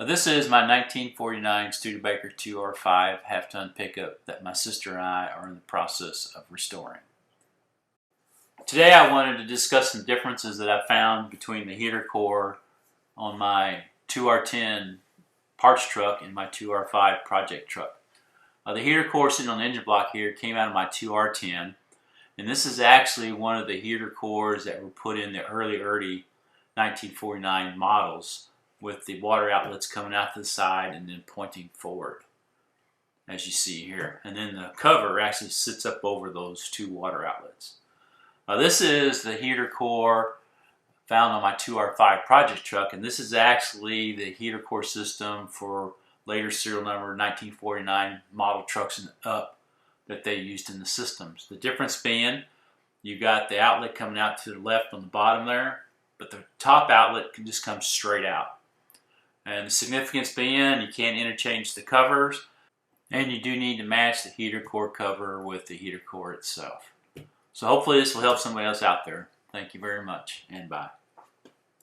This is my 1949 Studebaker 2R5 half-ton pickup that my sister and I are in the process of restoring. Today I wanted to discuss some differences that I found between the heater core on my 2R10 parts truck and my 2R5 project truck. The heater core sitting on the engine block here came out of my 2R10, and this is actually one of the heater cores that were put in the early 1949 models, with the water outlets coming out to the side and then pointing forward, as you see here. And then the cover actually sits up over those two water outlets. This is the heater core found on my 2R5 project truck, and this is actually the heater core system for later serial number 1949 model trucks and up that they used in the systems. The difference being, you got the outlet coming out to the left on the bottom there, but the top outlet can just come straight out. And the significance being, you can't interchange the covers, and you do need to match the heater core cover with the heater core itself. So hopefully this will help somebody else out there. Thank you very much, and bye.